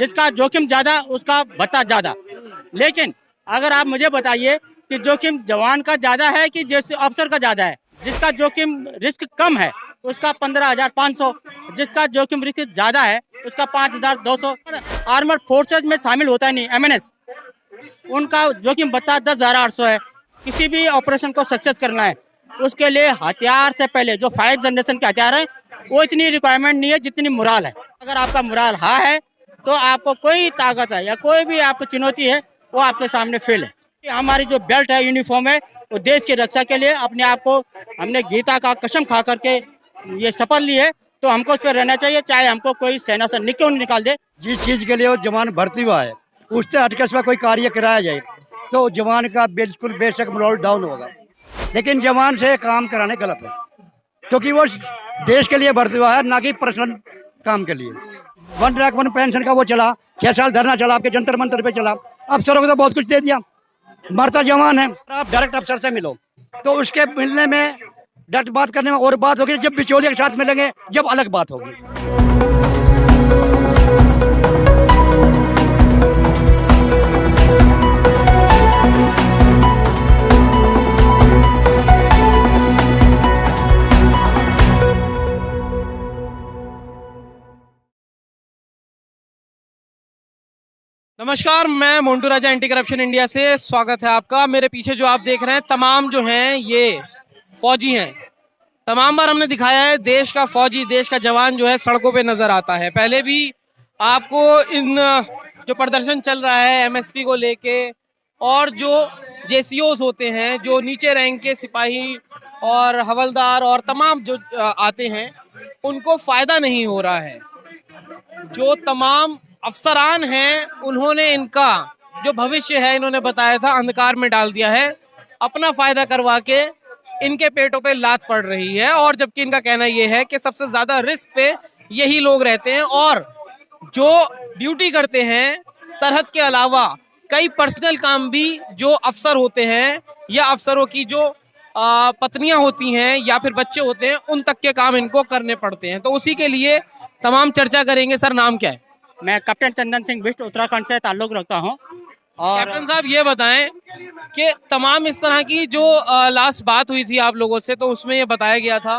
जिसका जोखिम ज्यादा उसका भत्ता ज्यादा। लेकिन अगर आप मुझे बताइए कि जोखिम जवान का ज्यादा है कि जैसे अफसर का ज्यादा है। जिसका जोखिम रिस्क कम है उसका 15,500, जिसका जोखिम रिस्क ज्यादा है उसका 5,200। आर्मर फोर्सेज में शामिल होता है नहीं, एमएनएस, उनका जोखिम भत्ता 10,800 है। किसी भी ऑपरेशन को सक्सेस करना है उसके लिए हथियार से पहले जो 5 जनरेशन के हथियार है वो इतनी रिक्वायरमेंट नहीं है जितनी मुराल है। अगर आपका मुराल हाँ है तो आपको कोई ताकत है या कोई भी आपको चुनौती है वो आपके सामने फेल है। हमारी जो बेल्ट है, यूनिफॉर्म है, वो देश की रक्षा के लिए अपने आप को हमने गीता का कसम खा करके ये शपथ ली है, तो हमको उस पर रहना चाहिए, चाहे हमको कोई सेना से क्यों निकाल दे। जिस चीज के लिए वो जवान भर्ती हुआ है उससे हटकर इसमें कोई कार्य कराया जाए तो जवान का बिल्कुल बेशक मोरल डाउन होगा। लेकिन जवान से काम कराने गलत है, क्योंकि वो देश के लिए भर्ती हुआ है, ना कि पर्सनल काम के लिए। 1 लाख 1 पेंशन का वो चला, 6 साल धरना चला, आपके जंतर मंतर पे चला, अफसरों को तो बहुत कुछ दे दिया। मरता जवान है, आप डायरेक्ट अफसर से मिलो तो उसके मिलने में डट बात करने में और बात होगी, जब बिचौलिए के साथ मिलेंगे जब अलग बात होगी। नमस्कार, मैं मोन्टू राजा एंटी करप्शन इंडिया से स्वागत है आपका। मेरे पीछे जो आप देख रहे हैं तमाम जो हैं ये फौजी हैं। तमाम बार हमने दिखाया है देश का फौजी, देश का जवान जो है सड़कों पे नजर आता है। पहले भी आपको इन जो प्रदर्शन चल रहा है एमएसपी को लेके, और जो जेसीओस होते हैं, जो नीचे रैंक के सिपाही और हवलदार और तमाम जो आते हैं, उनको फायदा नहीं हो रहा है। जो तमाम अफसरान हैं उन्होंने इनका जो भविष्य है इन्होंने बताया था अंधकार में डाल दिया है। अपना फायदा करवा के इनके पेटों पे लात पड़ रही है, और जबकि इनका कहना यह है कि सबसे ज्यादा रिस्क पे यही लोग रहते हैं, और जो ड्यूटी करते हैं सरहद के अलावा कई पर्सनल काम भी जो अफसर होते हैं या अफसरों की जो पत्नियां होती हैं या फिर बच्चे होते हैं, उन तक के काम इनको करने पड़ते हैं। तो उसी के लिए तमाम चर्चा करेंगे। सर, नाम क्या है? मैं कैप्टन चंदन सिंह बिष्ट उत्तराखंड से ताल्लुक रखता हूँ। और कैप्टन साहब, ये बताएं कि तमाम इस तरह की जो लास्ट बात हुई थी आप लोगों से, तो उसमें ये बताया गया था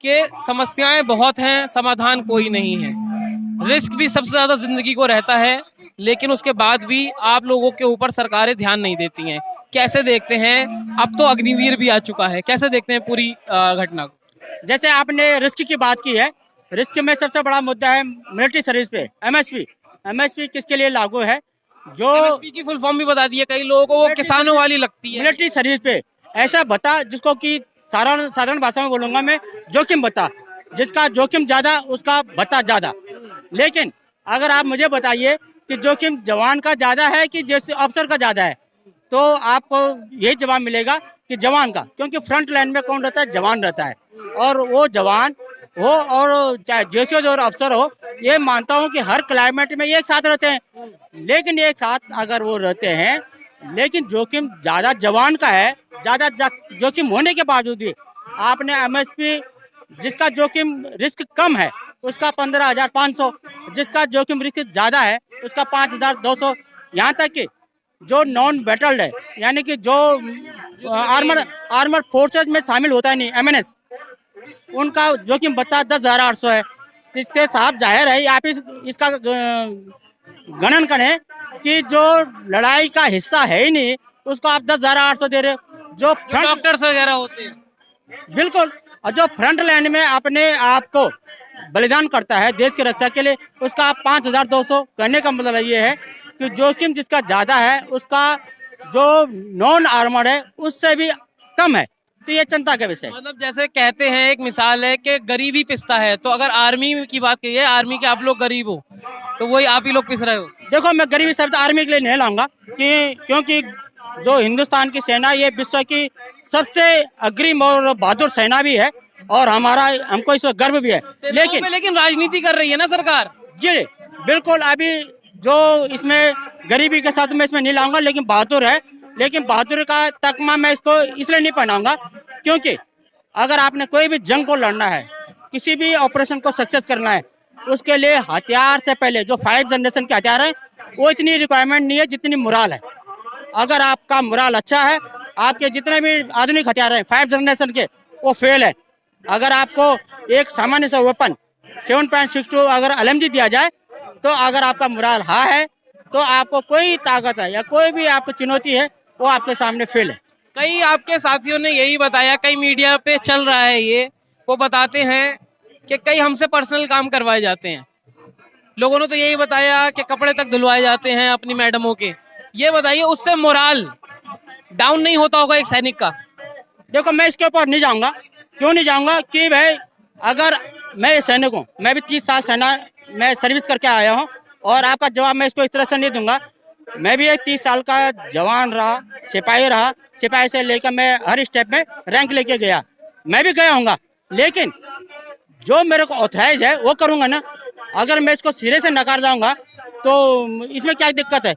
कि समस्याएं बहुत हैं, समाधान कोई नहीं है। रिस्क भी सबसे ज्यादा जिंदगी को रहता है, लेकिन उसके बाद भी आप लोगों के ऊपर सरकारें ध्यान नहीं देती हैं। कैसे देखते हैं? अब तो अग्निवीर भी आ चुका है, कैसे देखते हैं पूरी घटना को? जैसे आपने रिस्क की बात की है, रिस्क में सबसे बड़ा मुद्दा है मिलिट्री सर्विस पे एमएसपी। एमएसपी किसके लिए लागू है? जो एमएसपी की फुल फॉर्म भी बता दिए कई लोगों को, वो किसानों वाली लगती है। मिलिट्री सर्विस पे ऐसा भत्ता जिसको कि साधारण भाषा में बोलूंगा मैं, जोखिम भत्ता, जिसका जोखिम ज्यादा उसका भत्ता ज्यादा। लेकिन अगर आप मुझे बताइए कि जोखिम जवान का ज्यादा है कि जैसे अफसर का ज्यादा है, तो आपको यही जवाब मिलेगा कि जवान का, क्योंकि फ्रंट लाइन में कौन रहता है? जवान रहता है। और वो जवान हो और चाहे जेसीओ और अफसर हो, ये मानता हूँ कि हर क्लाइमेट में एक साथ रहते हैं। लेकिन एक साथ अगर वो रहते हैं, लेकिन जोखिम ज्यादा जवान का है, ज्यादा जोखिम होने के बावजूद भी आपने एमएसपी, जिसका जोखिम रिस्क कम है उसका 15,500, जिसका जोखिम रिस्क ज्यादा है उसका 5,200। यहाँ तक कि जो नॉन बैटल्ड है, यानी कि जो आर्मर फोर्सेज में शामिल होता है नहीं, एमएनएस, उनका जोखिम भत्ता 10,800 है। इससे साफ जाहिर है, आप इसका गणन करें कि जो लड़ाई का हिस्सा है ही नहीं उसको आप 10,800 दे रहे हो। जो डॉक्टर्स वगैरह होते हैं, बिल्कुल, और जो फ्रंट लाइन में अपने आप को बलिदान करता है देश की रक्षा के लिए, उसका आप 5,200। कहने का मतलब ये है कि जोखिम जिसका ज्यादा है उसका जो नॉन आर्मर है उससे भी कम है। तो ये चिंता का विषय। मतलब जैसे कहते हैं, एक मिसाल है कि गरीबी पिसता है, तो अगर आर्मी की बात करिए, आर्मी के आप लोग गरीब हो, तो वही आप ही लोग पिस रहे हो। देखो, मैं गरीबी शब्द आर्मी के लिए नहीं लाऊंगा क्योंकि जो हिंदुस्तान की सेना ये विश्व की सबसे अग्रिम और बहादुर सेना भी है, और हमको इस गर्व भी है। लेकिन राजनीति कर रही है ना सरकार। जी बिल्कुल, अभी जो इसमें गरीबी के साथ मैं इसमें नहीं लाऊंगा, लेकिन बहादुर है। लेकिन बहादुर का तकमा मैं इसको इसलिए नहीं पहनाऊंगा क्योंकि अगर आपने कोई भी जंग को लड़ना है, किसी भी ऑपरेशन को सक्सेस करना है, उसके लिए हथियार से पहले जो 5 जनरेशन के हथियार है वो इतनी रिक्वायरमेंट नहीं है जितनी मोरल है। अगर आपका मोरल अच्छा है, आपके जितने भी आधुनिक हथियार हैं 5 जनरेशन के वो फेल है। अगर आपको एक सामान्य सा वेपन 7.62 अगर LMG दिया जाए तो अगर आपका मोरल हाँ है तो आपको कोई ताकत है या कोई भी आपको चुनौती है वो आपके सामने फेल है। कई आपके साथियों ने यही बताया, कई मीडिया पे चल रहा है ये, वो बताते हैं कि कई हमसे पर्सनल काम करवाए जाते हैं। लोगों ने तो यही बताया कि कपड़े तक धुलवाए जाते हैं अपनी मैडमों के। ये बताइए उससे मोराल डाउन नहीं होता होगा एक सैनिक का? देखो मैं इसके ऊपर नहीं जाऊंगा। क्यों नहीं जाऊंगा कि भाई अगर मैं सैनिक हूँ, मैं भी 30 साल सेना में सर्विस करके आया हूँ और आपका जवाब मैं इसको इस तरह से नहीं दूंगा। मैं भी एक 30 साल का जवान रहा, सिपाही रहा, सिपाही से लेकर मैं हर स्टेप में रैंक लेके गया, मैं भी गया हूँगा। लेकिन जो मेरे को ऑथराइज है वो करूँगा ना। अगर मैं इसको सिरे से नकार जाऊँगा तो इसमें क्या दिक्कत है?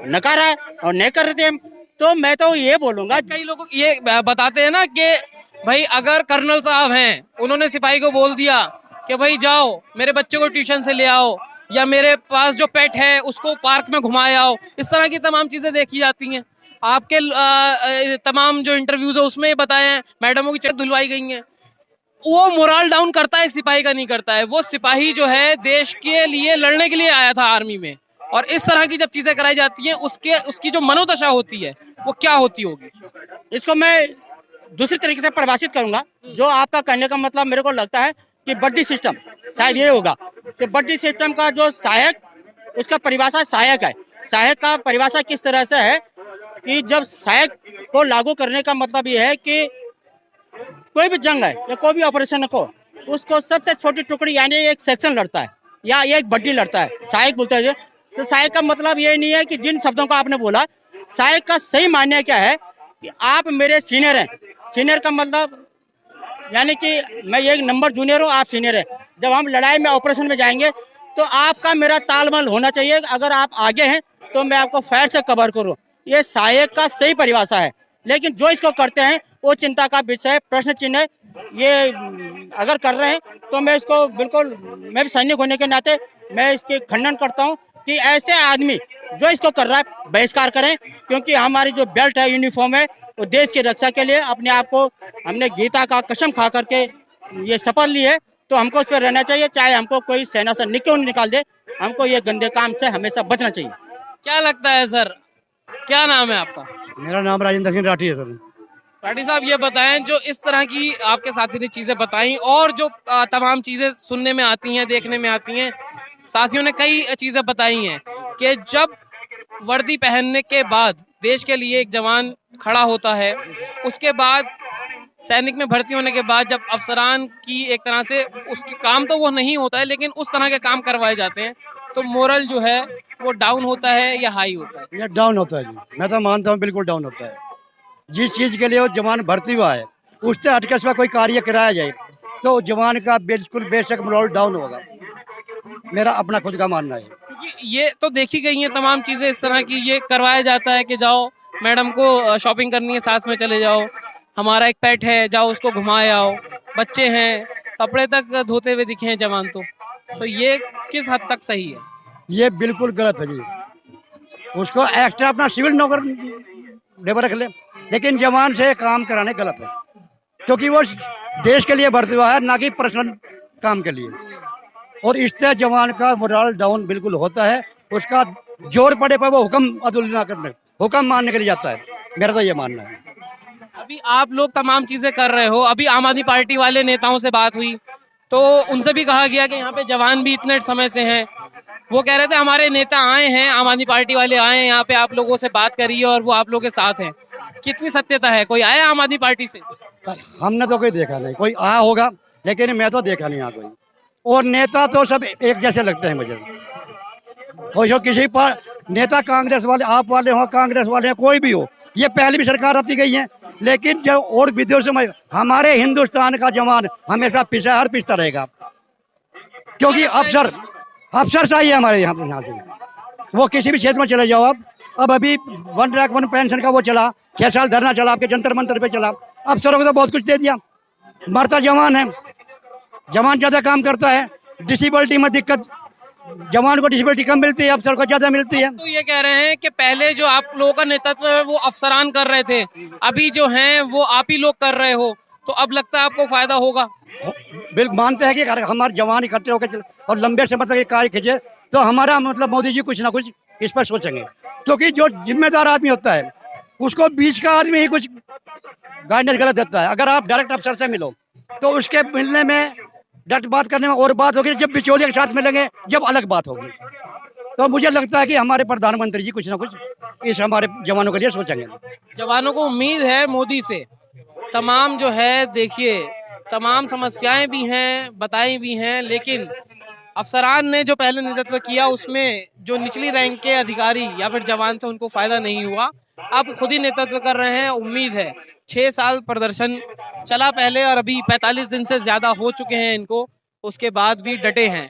नकारा है और नहीं कर रहे थे हम, तो मैं तो ये बोलूँगा। कई लोग ये बताते हैं ना कि भाई अगर कर्नल साहब हैं, उन्होंने सिपाही को बोल दिया कि भाई जाओ मेरे बच्चे को ट्यूशन से ले आओ या मेरे पास जो पेट है उसको पार्क में घुमाए आओ, इस तरह की तमाम चीजें देखी जाती हैं। आपके तमाम जो इंटरव्यूज है उसमें ये बताए हैं मैडमों की चेक धुलवाई गई हैं। वो मोरल डाउन करता है, एक सिपाही का नहीं करता है। वो सिपाही जो है देश के लिए लड़ने के लिए आया था आर्मी में, और इस तरह की जब चीजें कराई जाती हैं उसकी जो मनोदशा होती है वो क्या होती होगी? इसको मैं दूसरी तरीके से परिभाषित करूंगा। जो आपका कहने का मतलब मेरे को लगता है कि बड्डी सिस्टम शायद ये होगा कि बड्डी सिस्टम का जो सहायक, उसका परिभाषा सहायक है। सहायक का परिभाषा किस तरह से है कि जब सहायक को लागू करने का मतलब ये है कि कोई भी जंग है या कोई भी ऑपरेशन को उसको सबसे छोटी टुकड़ी यानी एक सेक्शन लड़ता है या एक बड्डी लड़ता है, सहायक बोलते हैं। तो सहायक का मतलब ये नहीं है कि जिन शब्दों का आपने बोला, सहायक का सही मान्य क्या है कि आप मेरे सीनियर हैं। सीनियर का मतलब यानी कि मैं एक नंबर जूनियर हूँ, आप सीनियर हैं। जब हम लड़ाई में ऑपरेशन में जाएंगे तो आपका मेरा तालमेल होना चाहिए। अगर आप आगे हैं तो मैं आपको फायर से कवर करूँ, ये सहायक का सही परिभाषा है। लेकिन जो इसको करते हैं वो चिंता का विषय, प्रश्न चिन्ह है। ये अगर कर रहे हैं तो मैं इसको बिल्कुल, मैं भी सैनिक होने के नाते मैं इसके खंडन करता हूँ कि ऐसे आदमी जो इसको कर रहा है बहिष्कार करें। क्योंकि हमारी जो बेल्ट है, यूनिफॉर्म है, वो देश की रक्षा के लिए अपने आप को हमने गीता का कसम खा करके ये शपथ ली है, तो हमको उस पर रहना चाहिए। चाहे हमको कोई सेना से क्यों निकाल दे, हमको ये गंदे काम से हमेशा बचना चाहिए। क्या लगता है सर, क्या नाम है आपका? मेरा नाम राजेंद्र सिंह राठी है सर। राठी साहब ये बताएं, जो इस तरह की आपके साथी ने चीजें बताई और जो तमाम चीजें सुनने में आती हैं, देखने में आती हैं, साथियों ने कई चीजें बताई हैं कि जब वर्दी पहनने के बाद देश के लिए एक जवान खड़ा होता है, उसके बाद सैनिक में भर्ती होने के बाद जब अफसरान की एक तरह से उसकी काम तो वो नहीं होता है लेकिन उस तरह के काम करवाए जाते हैं, तो मोरल जो है वो डाउन होता है या हाई होता है? ये डाउन होता है जी, मैं तो मानता हूँ बिल्कुल डाउन होता है। जिस चीज़ के लिए वो जवान भर्ती हुआ है उससे हटकर सिवा कोई कार्य कराया जाए तो जवान का बिल्कुल बेशक मोरल डाउन होगा, मेरा अपना खुद का मानना है। क्योंकि ये तो देखी गई हैं तमाम चीजें इस तरह की, ये करवाया जाता है कि जाओ मैडम को शॉपिंग करनी है साथ में चले जाओ, हमारा एक पेट है जाओ उसको घुमाए आओ, बच्चे हैं, कपड़े तक धोते हुए दिखे हैं जवान। तो ये किस हद तक सही है? ये बिल्कुल गलत है जी। उसको एक्स्ट्रा अपना सिविल नौकर लेबर रख ले, लेकिन जवान से काम कराने गलत है। क्योंकि वो देश के लिए भर्ती हुआ है, ना कि पर्सनल काम के लिए। और इससे जवान का मोरल डाउन बिल्कुल होता है। उसका जोर पड़े पर वो हुक्म अदुल ना करने, हुक्म मानने के लिए जाता है, मेरा तो ये मानना है। अभी आप लोग तमाम चीजें कर रहे हो, अभी आम आदमी पार्टी वाले नेताओं से बात हुई तो उनसे भी कहा गया कि यहाँ पे जवान भी इतने समय से हैं। वो कह रहे थे हमारे नेता आए हैं, आम आदमी पार्टी वाले आए हैं यहाँ पे, आप लोगों से बात करी है और वो आप लोगों के साथ हैं। कितनी सत्यता है? कोई आया आम आदमी पार्टी से? हमने तो कोई देखा नहीं, कोई आया होगा लेकिन मैं तो देखा नहीं यहाँ कोई। और नेता तो सब एक जैसे लगते हैं मुझे। कोई हो, किसी पर नेता कांग्रेस वाले, आप वाले हो, कांग्रेस वाले हो, कोई भी हो, ये पहले भी सरकार आती गई है। लेकिन जो और विदेशों में हमारे हिंदुस्तान का जवान हमेशा पिछा, हर पिछता रहेगा। क्योंकि अफसर चाहिए हमारे यहाँ से। वो किसी भी क्षेत्र में चले जाओ आप, अब अभी 1 रैंक 1 पेंशन का वो चला, 6 साल धरना चला, आपके जंतर मंतर पे चला। अफसरों को तो बहुत कुछ दे दिया, मरता जवान है। जवान ज़्यादा काम करता है, डिसेबिलिटी में दिक्कत, जवान को डिसेबिलिटी कम मिलती है, अफसर को ज़्यादा मिलती है। तो ये कह रहे हैं कि पहले जो आप लोगों का नेतृत्व है वो अफसरान कर रहे थे, अभी जो हैं वो आप ही लोग कर रहे हो, तो अब लगता है आपको फायदा होगा। बिल्कुल मानते हैं कि अगर हमारे जवान इकट्ठे होकर और लंबे समय तक ये कार्य खींचे तो हमारा मतलब मोदी जी कुछ ना कुछ इस पर सोचेंगे, क्योंकि जो जिम्मेदार आदमी होता है उसको बीच का आदमी ही कुछ गाइडेंस गलत देता है। अगर आप डायरेक्ट अफसर से मिलो तो उसके मिलने में, डायरेक्ट बात करने में और बात होगी, जब बिचौलिए के साथ मिलेंगे जब अलग बात होगी। तो मुझे लगता है कि हमारे प्रधानमंत्री जी कुछ ना कुछ इस हमारे जवानों के लिए सोचेंगे। जवानों को उम्मीद है मोदी से, तमाम जो है देखिए तमाम समस्याएं भी हैं, बताई भी हैं, लेकिन अफसरान ने जो पहले नेतृत्व किया उसमें जो निचली रैंक के अधिकारी या फिर जवान थे उनको फायदा नहीं हुआ। अब खुद ही नेतृत्व कर रहे हैं। उम्मीद है 6 साल प्रदर्शन चला पहले और अभी 45 दिन से ज्यादा हो चुके हैं इनको, उसके बाद भी डटे हैं।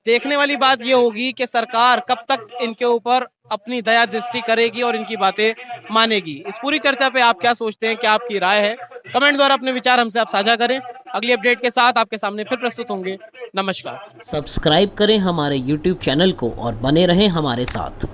देखने वाली बात ये होगी कि सरकार कब तक इनके ऊपर अपनी दया दृष्टि करेगी और इनकी बातें मानेगी। इस पूरी चर्चा पे आप क्या सोचते हैं, क्या आपकी राय है? कमेंट द्वारा अपने विचार हमसे आप साझा करें। अगली अपडेट के साथ आपके सामने फिर प्रस्तुत होंगे। नमस्कार। सब्सक्राइब करें हमारे YouTube चैनल को और बने रहें हमारे साथ।